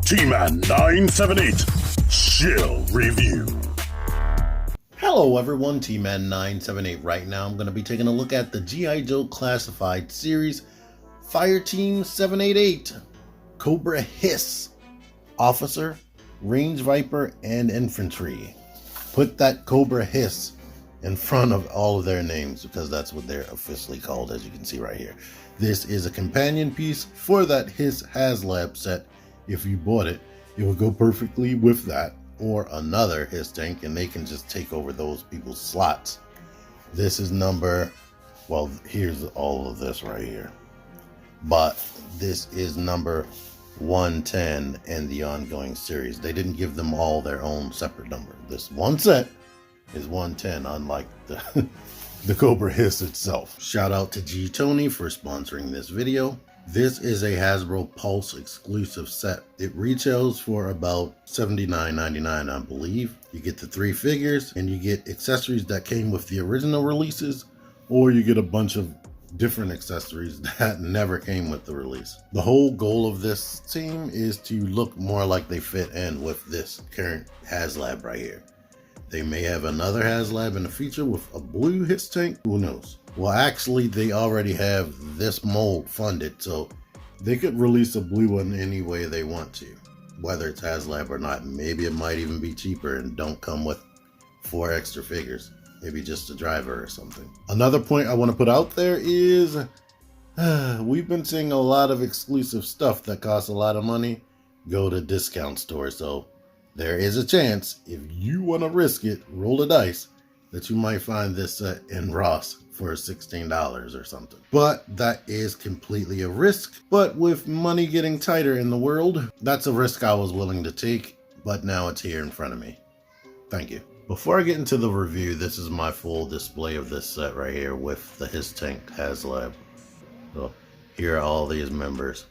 T-Man 978 Shill Review. Hello everyone, T-Man 978. Right now I'm going to be taking a look at the G.I. Joe Classified Series Fireteam 788 Cobra H.I.S.S Officer, Range Viper, and Infantry. Put that Cobra H.I.S.S in front of all of their names because that's what they're officially called, as you can see right here. This is a companion piece for that H.I.S.S HASLAB set. If you bought it, it will go perfectly with that or another H.I.S.S tank, and they can just take over those people's slots. This is number, well, here's all of this right here, but this is number 110 in the ongoing series. They didn't give them all their own separate number. This one set is 110, unlike the Cobra H.I.S.S itself. Shout out to G Tony for sponsoring this video. This is a Hasbro Pulse exclusive set. It retails for about $79.99, I believe. You get the 3 figures and you get accessories that came with the original releases, or you get a bunch of different accessories that never came with the release. The whole goal of this team is to look more like they fit in with this current HASLAB right here. They may have another HASLAB in the future with a blue H.I.S.S tank, who knows? Well, actually, they already have this mold funded, so they could release a blue one any way they want to, whether it's HASLAB or not. Maybe it might even be cheaper and don't come with 4 extra figures, maybe just a driver or something. Another point I want to put out there is we've been seeing a lot of exclusive stuff that costs a lot of money go to discount stores, so there is a chance, if you want to risk it, roll the dice, that you might find this set in Ross for $16 or something. But that is completely a risk. But with money getting tighter in the world, that's a risk I was willing to take, but now it's here in front of me. Thank you. Before I get into the review, this is my full display of this set right here with the H.I.S.S tank HASLAB. So here are all these members.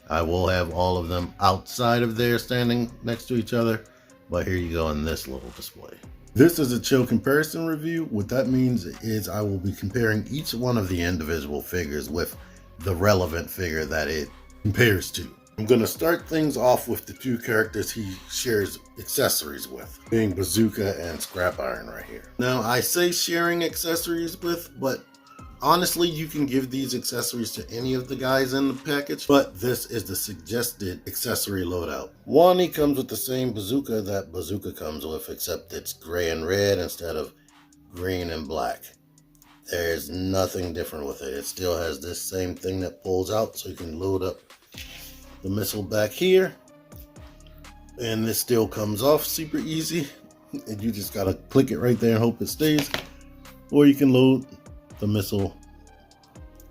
I will have all of them outside of there standing next to each other, but here you go in this little display. This is a chill comparison review. What that means is I will be comparing each one of the individual figures with the relevant figure that it compares to. I'm going to start things off with the 2 characters he shares accessories with, being Bazooka and Scrap Iron right here. Now, I say sharing accessories with, but honestly, you can give these accessories to any of the guys in the package, but this is the suggested accessory loadout. One, he comes with the same bazooka that Bazooka comes with, except it's gray and red instead of green and black. There's nothing different with it. It still has this same thing that pulls out, so you can load up the missile back here. And this still comes off super easy. And you just gotta click it right there and hope it stays. Or you can load the missile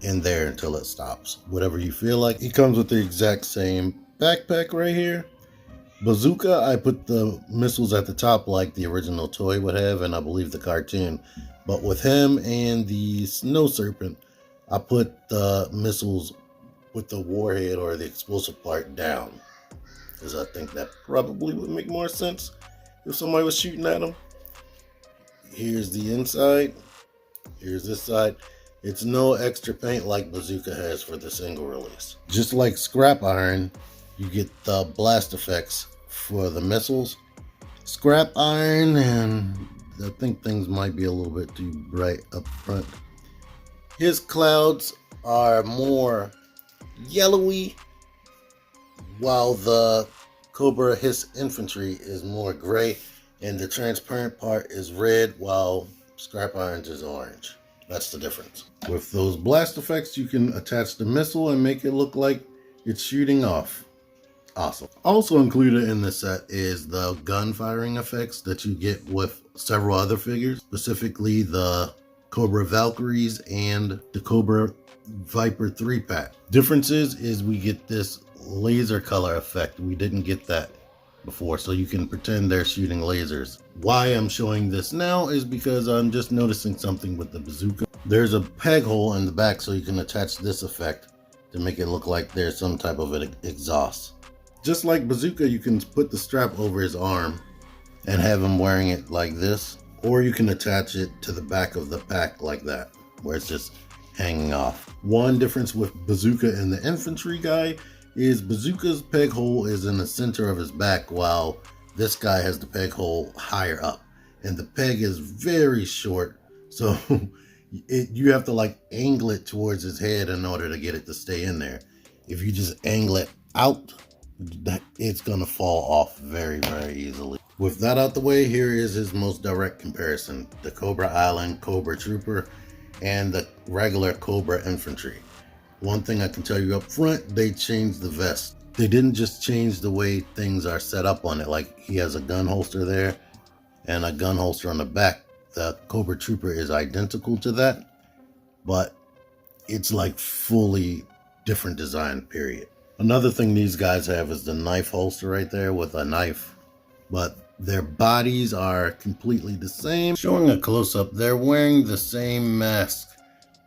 in there until it stops, whatever you feel like. It comes with the exact same backpack right here. Bazooka, I put the missiles at the top like the original toy would have, and I believe the cartoon, but with him and the Snow Serpent, I put the missiles with the warhead or the explosive part down, because I think that probably would make more sense if somebody was shooting at them. Here's the inside. Here's this side. It's no extra paint like Bazooka has for the single release. Just like Scrap Iron, you get the blast effects for the missiles. Scrap Iron, and I think things might be a little bit too bright up front. His clouds are more yellowy, while the Cobra H.I.S.S Infantry is more gray, and the transparent part is red, while Scrap Iron's is orange. That's the difference. With those blast effects, you can attach the missile and make it look like it's shooting off. Awesome. Also included in the set is the gun firing effects that you get with several other figures, specifically the Cobra Valkyries and the Cobra Viper 3-pack. Differences is we get this laser color effect. We didn't get that before, so you can pretend they're shooting lasers. Why I'm showing this now is because I'm just noticing something with the bazooka. There's a peg hole in the back, so you can attach this effect to make it look like there's some type of an exhaust. Just like Bazooka, you can put the strap over his arm and have him wearing it like this, or you can attach it to the back of the pack like that, where it's just hanging off. One difference with Bazooka and the infantry guy is Bazooka's peg hole is in the center of his back, while this guy has the peg hole higher up. And the peg is very short, so you have to like angle it towards his head in order to get it to stay in there. If you just angle it out, it's gonna fall off very, very easily. With that out the way, here is his most direct comparison: the Cobra Island Cobra Trooper and the regular Cobra Infantry. One thing I can tell you up front, they changed the vest. They didn't just change the way things are set up on it. Like, he has a gun holster there and a gun holster on the back. The Cobra Trooper is identical to that, but it's like fully different design, period. Another thing these guys have is the knife holster right there with a knife, but their bodies are completely the same. Showing a close-up, they're wearing the same mask,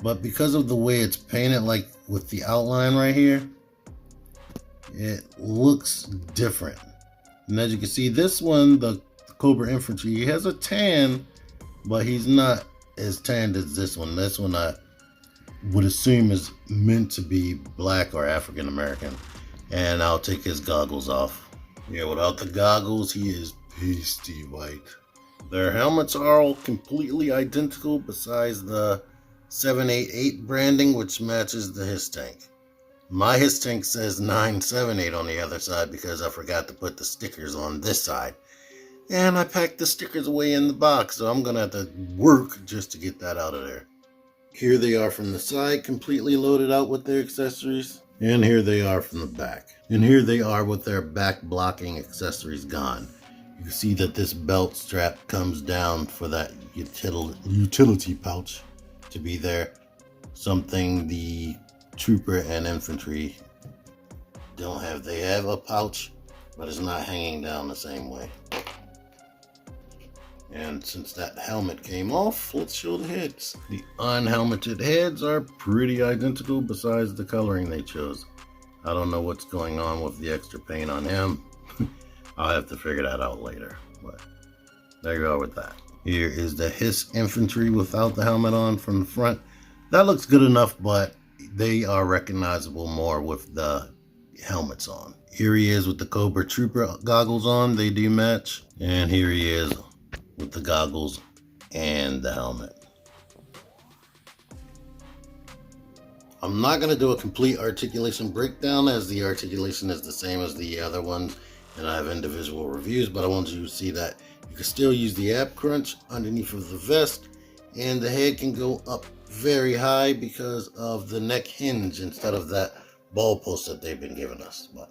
but because of the way it's painted, like with the outline right here, it looks different. And as you can see, this one, the Cobra Infantry, he has a tan, but he's not as tanned as this one. This one I would assume is meant to be black or African American. And I'll take his goggles off. Yeah, without the goggles, he is pasty white. Their helmets are all completely identical besides the 788 branding, which matches the HISS tank. My HISS tank says 978 on the other side because I forgot to put the stickers on this side. And I packed the stickers away in the box, so I'm gonna have to work just to get that out of there. Here they are from the side, completely loaded out with their accessories. And here they are from the back. And here they are with their back blocking accessories gone. You can see that this belt strap comes down for that utility pouch to be there. Something the Trooper and Infantry don't have. They have a pouch, but it's not hanging down the same way. And since that helmet came off, let's show the heads. The unhelmeted heads are pretty identical besides the coloring they chose. I don't know what's going on with the extra paint on him. I'll have to figure that out later, but there you are with that. Here is the HISS Infantry without the helmet on from the front. That looks good enough, but they are recognizable more with the helmets on. Here he is with the Cobra Trooper goggles on. They do match. And here he is with the goggles and the helmet. I'm not going to do a complete articulation breakdown, as the articulation is the same as the other ones and I have individual reviews, but I want you to see that you can still use the ab crunch underneath of the vest, and the head can go up very high because of the neck hinge instead of that ball post that they've been giving us. But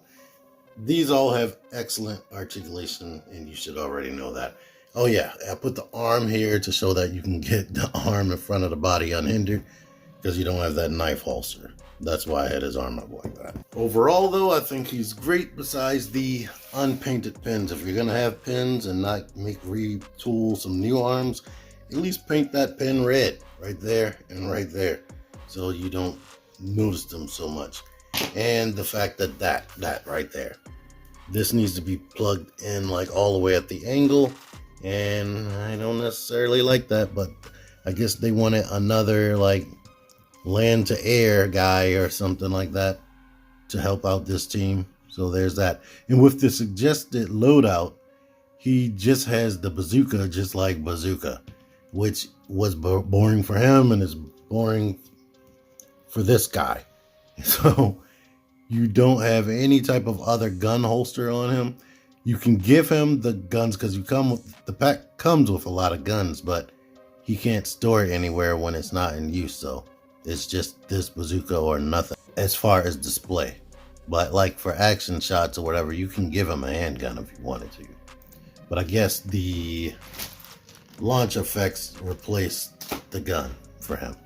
these all have excellent articulation, and you should already know that. Oh yeah, I put the arm here to show that you can get the arm in front of the body unhindered because you don't have that knife holster. That's why I had his arm up like that. Overall though, I think he's great besides the unpainted pins. If you're gonna have pins and not retool some new arms, at least paint that pin red right there and right there so you don't notice them so much. And the fact that that right there, this needs to be plugged in like all the way at the angle, and I don't necessarily like that, but I guess they wanted another like land to air guy or something like that to help out this team. So there's that. And with the suggested loadout, he just has the bazooka, just like Bazooka, which was boring for him and is boring for this guy. So you don't have any type of other gun holster on him. You can give him the guns because the pack comes with a lot of guns, but he can't store it anywhere when it's not in use. So it's just this bazooka or nothing as far as display. But like for action shots or whatever, you can give him a handgun if you wanted to. But I guess the launch effects replaced the gun for him.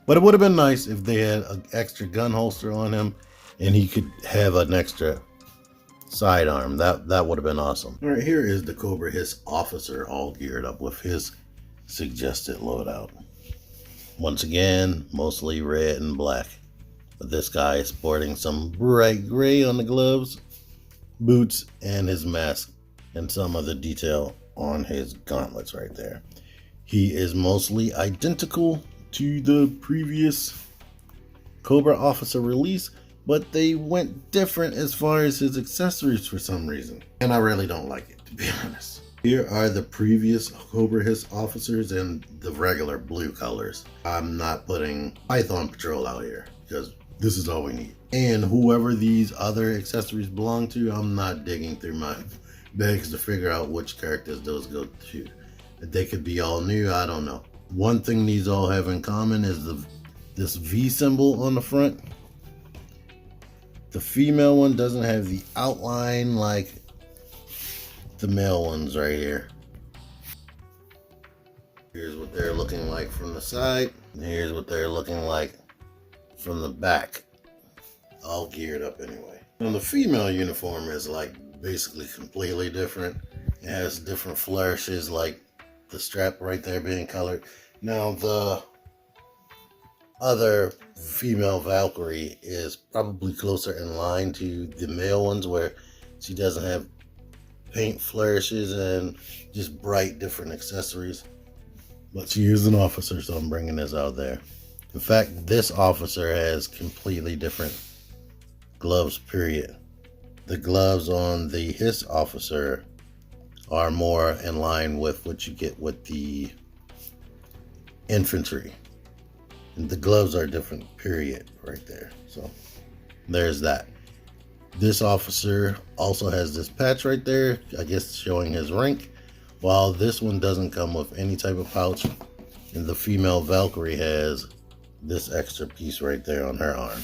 But it would have been nice if they had an extra gun holster on him and he could have an extra sidearm. That would have been awesome. All right, here is the Cobra H.I.S.S officer all geared up with his suggested loadout. Once again, mostly red and black. But this guy is sporting some bright gray on the gloves, boots, and his mask, and some other detail on his gauntlets right there. He is mostly identical to the previous Cobra officer release, but they went different as far as his accessories for some reason. And I really don't like it, to be honest. Here are the previous Cobra H.I.S.S officers in the regular blue colors. I'm not putting Python Patrol out here because this is all we need. And whoever these other accessories belong to, I'm not digging through my bags to figure out which characters those go to. They could be all new, I don't know. One thing these all have in common is this V symbol on the front. The female one doesn't have the outline like the male ones right here. Here's what they're looking like from the side. And here's what they're looking like from the back. All geared up anyway. Now the female uniform is like basically completely different. It has different flourishes, like the strap right there being colored. Now the other female Valkyrie is probably closer in line to the male ones, where she doesn't have paint flourishes and just bright different accessories. But she is an officer, so I'm bringing this out there. In fact, this officer has completely different gloves, period. The gloves on the H.I.S.S officer are more in line with what you get with the Infantry. And the gloves are different, period, right there. So there's that. This officer also has this patch right there, I guess showing his rank, while this one doesn't come with any type of pouch. And the female Valkyrie has this extra piece right there on her arm.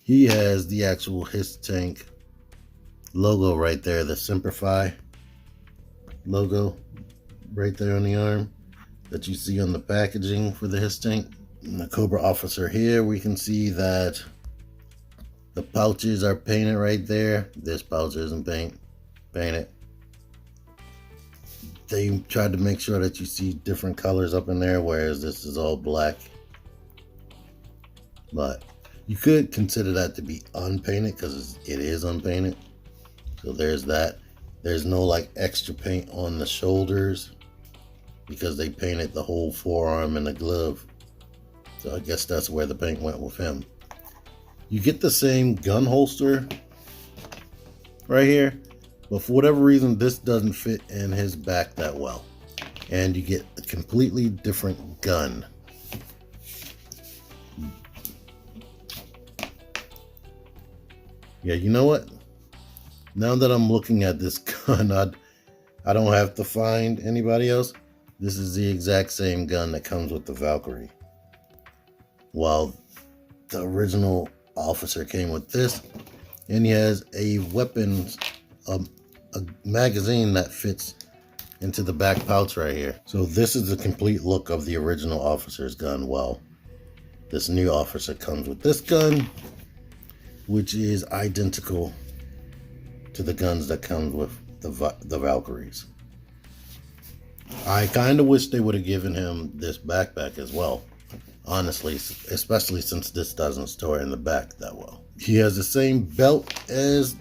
He has the actual H.I.S.S tank logo right there, the Simplify logo right there on the arm that you see on the packaging for the H.I.S.S tank. And the Cobra officer here, we can see that the pouches are painted right there. This pouch isn't painted. They tried to make sure that you see different colors up in there, whereas this is all black. But you could consider that to be unpainted because it is unpainted. So there's that. There's no like extra paint on the shoulders because they painted the whole forearm and the glove. So I guess that's where the paint went with him. You get the same gun holster right here, but for whatever reason, this doesn't fit in his back that well. And you get a completely different gun. Yeah, you know what? Now that I'm looking at this gun, I don't have to find anybody else. This is the exact same gun that comes with the Valkyrie. While the original officer came with this, and he has a weapons, a magazine that fits into the back pouch right here. So this is the complete look of the original officer's gun. Well, this new officer comes with this gun, which is identical to the guns that comes with the Valkyries. I kind of wish they would have given him this backpack as well, honestly, especially since this doesn't store in the back that well. He has the same belt as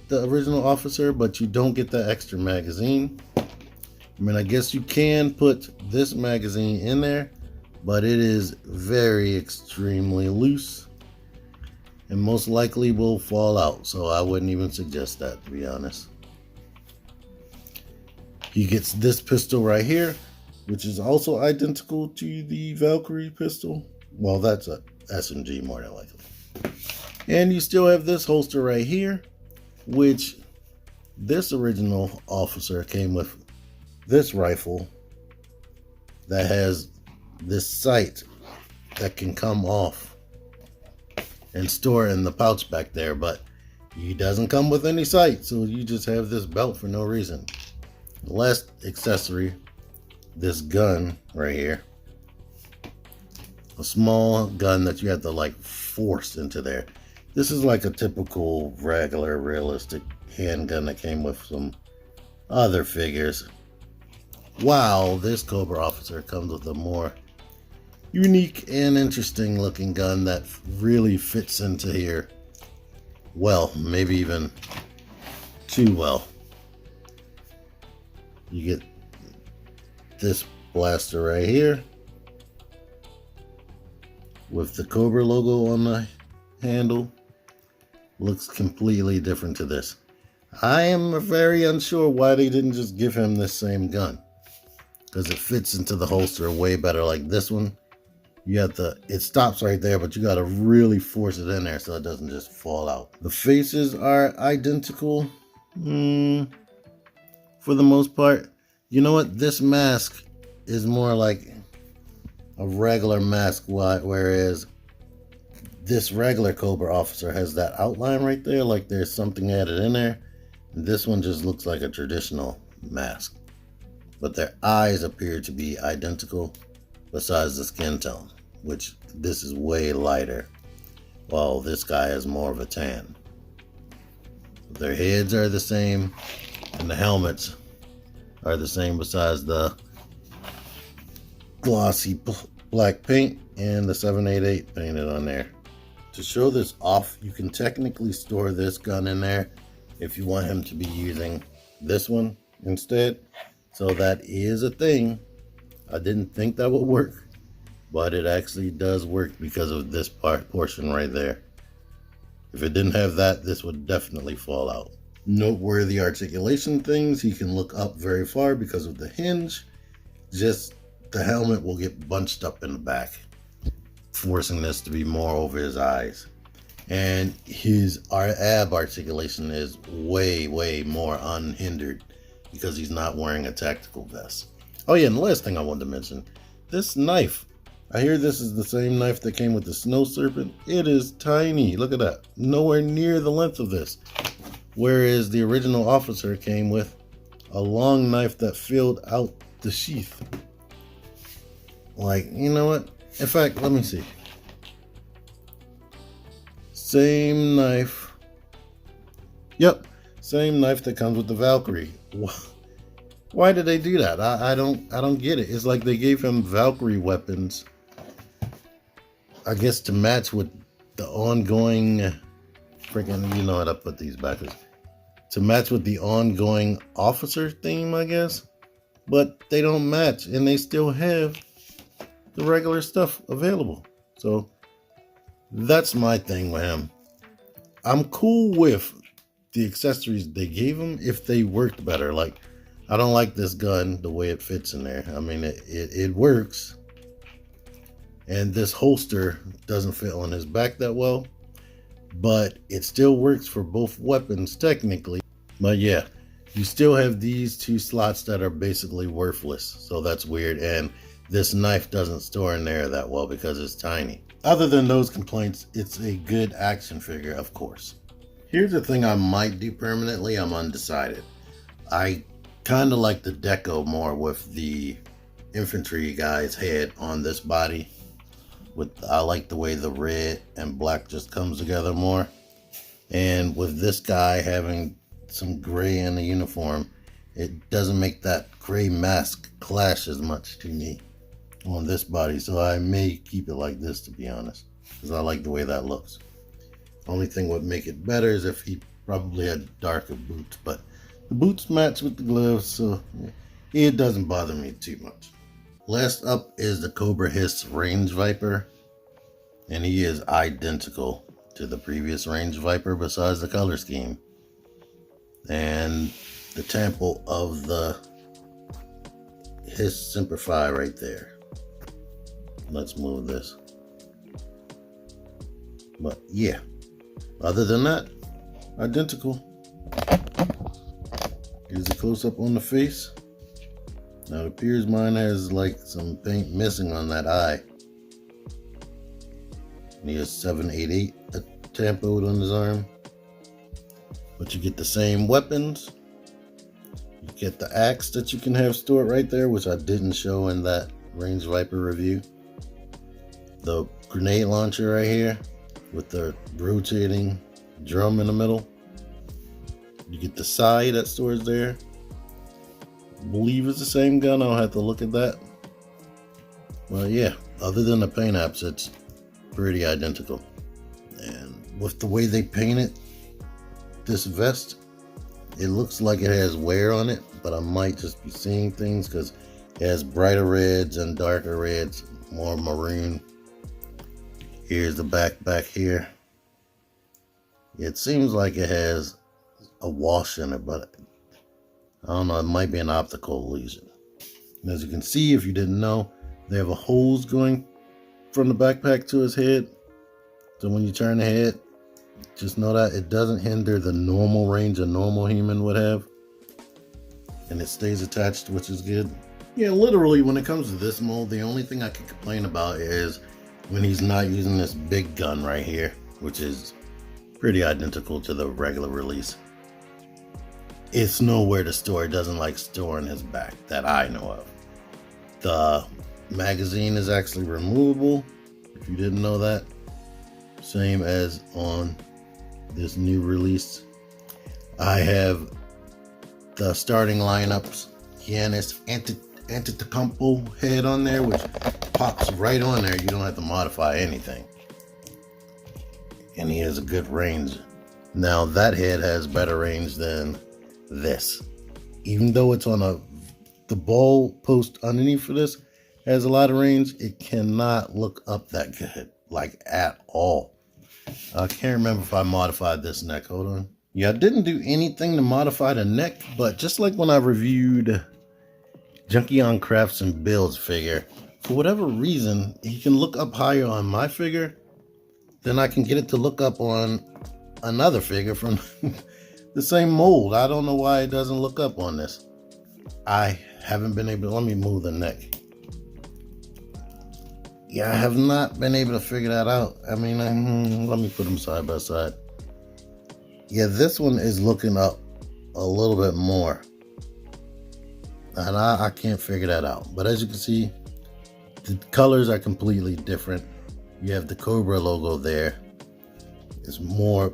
the original officer, but you don't get that extra magazine. I mean, I guess you can put this magazine in there, but it is very extremely loose and most likely will fall out, so I wouldn't even suggest that, to be honest. He gets this pistol right here, which is also identical to the Valkyrie pistol. Well, that's a SMG more than likely. And you still have this holster right here, which this original officer came with this rifle that has this sight that can come off and store in the pouch back there, but he doesn't come with any sight, so you just have this belt for no reason. The last accessory, this gun right here, a small gun that you have to like force into there. This is like a typical regular realistic handgun that came with some other figures. Wow, this Cobra officer comes with a more unique and interesting looking gun that really fits into here well, maybe even too well. You get this blaster right here with the Cobra logo on the handle. looks completely different to this. I am very unsure why they didn't just give him this same gun, because it fits into the holster way better. Like this one, you have to, it stops right there, but you got to really force it in there so it doesn't just fall out. The faces are identical for the most part. You know what? This mask is more like a regular mask, whereas this regular Cobra officer has that outline right there, like there's something added in there. And this one just looks like a traditional mask. But their eyes appear to be identical besides the skin tone, which this is way lighter, while this guy has more of a tan. Their heads are the same, and the helmets are the same besides the glossy black paint and the 788 painted on there. To show this off, you can technically store this gun in there if you want him to be using this one instead. So that is a thing. I didn't think that would work, but it actually does work because of this portion right there. If it didn't have that, this would definitely fall out. Noteworthy articulation things, he can look up very far because of the hinge. Just the helmet will get bunched up in the back, forcing this to be more over his eyes. And his ab articulation is way more unhindered because he's not wearing a tactical vest. Oh yeah, and the last thing I wanted to mention, this knife. I hear this is the same knife that came with the Snow Serpent. It is tiny. Look at that. Nowhere near the length of this. Whereas the original officer came with a long knife that filled out the sheath. Like, you know what? In fact, let me see. Same knife. Yep, same knife that comes with the Valkyrie. Why did they do that? I don't get it. It's like they gave him Valkyrie weapons, I guess, to match with the ongoing freaking, you know what, I put these backwards. To match with the ongoing officer theme, I guess. But they don't match, and they still have the regular stuff available. So that's my thing with him. I'm cool with the accessories they gave him if they worked better. Like, I don't like this gun the way it fits in there. I mean, it works. And this holster doesn't fit on his back that well, but it still works for both weapons technically. But yeah, you still have these two slots that are basically worthless. So that's weird. And this knife doesn't store in there that well because it's tiny. Other than those complaints, it's a good action figure, of course. Here's the thing I might do permanently. I'm undecided. I kind of like the deco more with the infantry guy's head on this body. I like the way the red and black just comes together more. And with this guy having some gray in the uniform, it doesn't make that gray mask clash as much to me on this body. So I may keep it like this, to be honest, because I like the way that looks. Only thing would make it better is if he probably had darker boots, but the boots match with the gloves, so it doesn't bother me too much. Last up is the Cobra H.I.S.S Range Viper, and he is identical to the previous Range Viper besides the color scheme and the temple of the H.I.S.S Simplify right there. Let's move this. But yeah, other than that, identical. Here's a close-up on the face. Now it appears mine has like some paint missing on that eye. And he has 788 tampoed on his arm. But you get the same weapons. You get the axe that you can have stored right there, which I didn't show in that Range Viper review. The grenade launcher right here with the rotating drum in the middle. You get the side that stores there. I believe it's the same gun. I'll have to look at that. Well, yeah, other than the paint apps, it's pretty identical. And with the way they painted this vest, it looks like it has wear on it, but I might just be seeing things because it has brighter reds and darker reds, more maroon. Here's the back here It seems like it has a wash in it, but I don't know, it might be an optical illusion. And as you can see, if you didn't know, they have a hose going from the backpack to his head. So when you turn the head, just know that it doesn't hinder the normal range a normal human would have. And it stays attached, which is good. Yeah, literally, when it comes to this mold, the only thing I can complain about is when he's not using this big gun right here, which is pretty identical to the regular release. It's nowhere to store. It doesn't like storing his back that I know of. The magazine is actually removable, if you didn't know that. Same as on this new release. I have the starting lineups Giannis Antetokounmpo head on there, which pops right on there. You don't have to modify anything. And he has a good range. Now that head has better range than this. Even though it's on the ball post underneath for this has a lot of range, it cannot look up that good, like at all. I can't remember if I modified this neck. Hold on. Yeah, I didn't do anything to modify the neck, but just like when I reviewed Junkie on Crafts and Builds figure, for whatever reason, he can look up higher on my figure, then I can get it to look up on another figure from the same mold. I don't know why it doesn't look up on this. I haven't been able to, let me move the neck. Yeah, I have not been able to figure that out. I mean, let me put them side by side. Yeah, this one is looking up a little bit more. And I can't figure that out. But as you can see, the colors are completely different. You have the Cobra logo there. It's more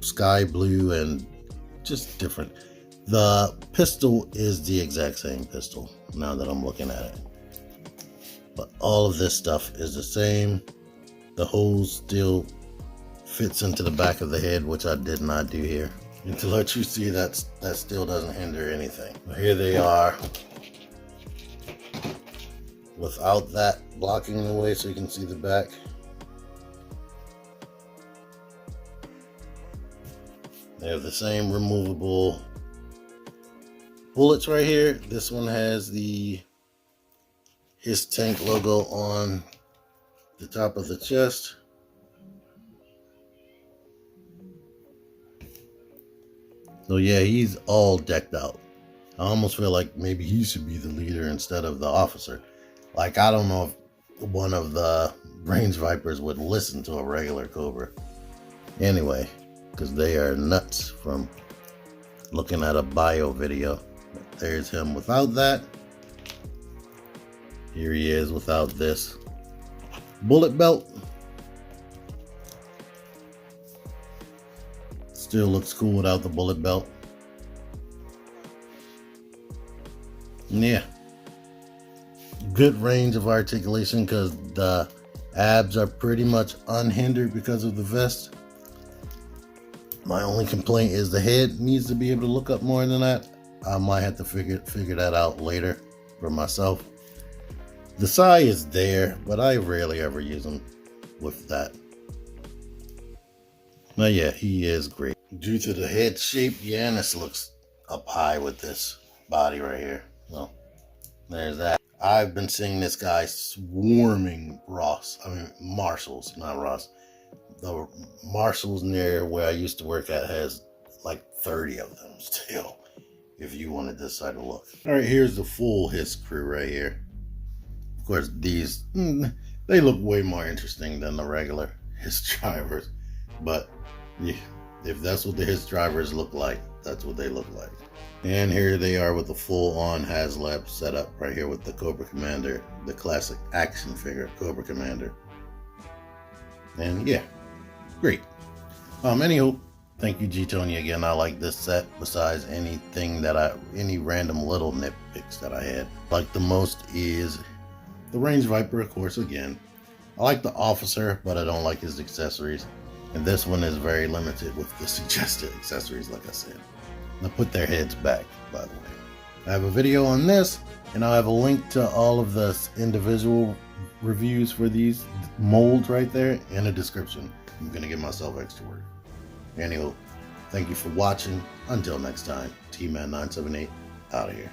sky blue and just different. The pistol is the exact same pistol now that I'm looking at it. But all of this stuff is the same. The hose still fits into the back of the head, which I did not do here. And to let you see that still doesn't hinder anything. But here they are without that blocking the way so you can see the back. They have the same removable bullets right here. This one has the H.I.S.S tank logo on the top of the chest. So yeah, he's all decked out. I almost feel like maybe he should be the leader instead of the officer. Like, I don't know if one of the range Vipers would listen to a regular Cobra. Anyway, because they are nuts from looking at a bio video. There's him without that. Here he is without this bullet belt. Still looks cool without the bullet belt. Yeah. Good range of articulation because the abs are pretty much unhindered because of the vest. My only complaint is the head needs to be able to look up more than that. I might have to figure that out later for myself. The Psy is there, but I rarely ever use him with that. But yeah, he is great. Due to the head shape, Giannis looks up high with this body right here. Well, there's that. I've been seeing this guy swarming Marshalls, not Ross. The Marshalls near where I used to work at has like 30 of them still, if you wanted this side to look. All right, here's the full H.I.S.S crew right here. Of course, these, they look way more interesting than the regular H.I.S.S drivers. But yeah, if that's what the H.I.S.S drivers look like, that's what they look like. And here they are with the full-on HASLAB setup right here with the Cobra Commander, the classic action figure Cobra Commander. And yeah, great. Anywho, thank you G-Tony again. I like this set besides anything that any random little nitpicks that I had. Like the most is the range Viper, of course, again. I like the officer, but I don't like his accessories. And this one is very limited with the suggested accessories, like I said. Now put their heads back, by the way. I have a video on this, and I'll have a link to all of the individual reviews for these molds right there in the description. I'm gonna give myself extra work. Anywho, thank you for watching. Until next time, T-Man978 out of here.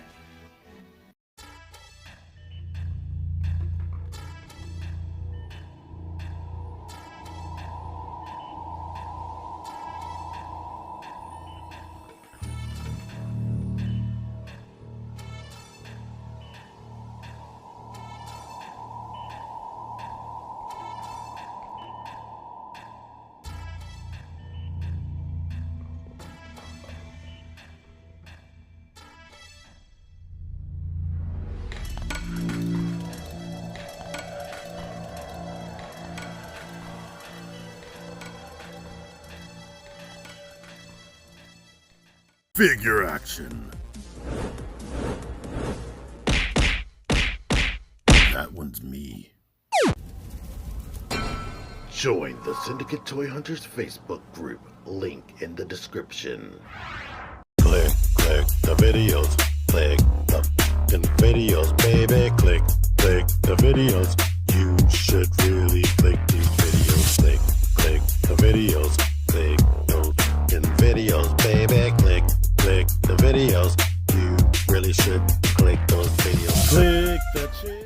Figure action. That one's me. Join the Syndicate Toy Hunters Facebook group. Link in the description. Click the videos. Click the videos, baby. Click the videos. You should really click these videos. Click the videos. Click those videos, baby. Click the videos. You really should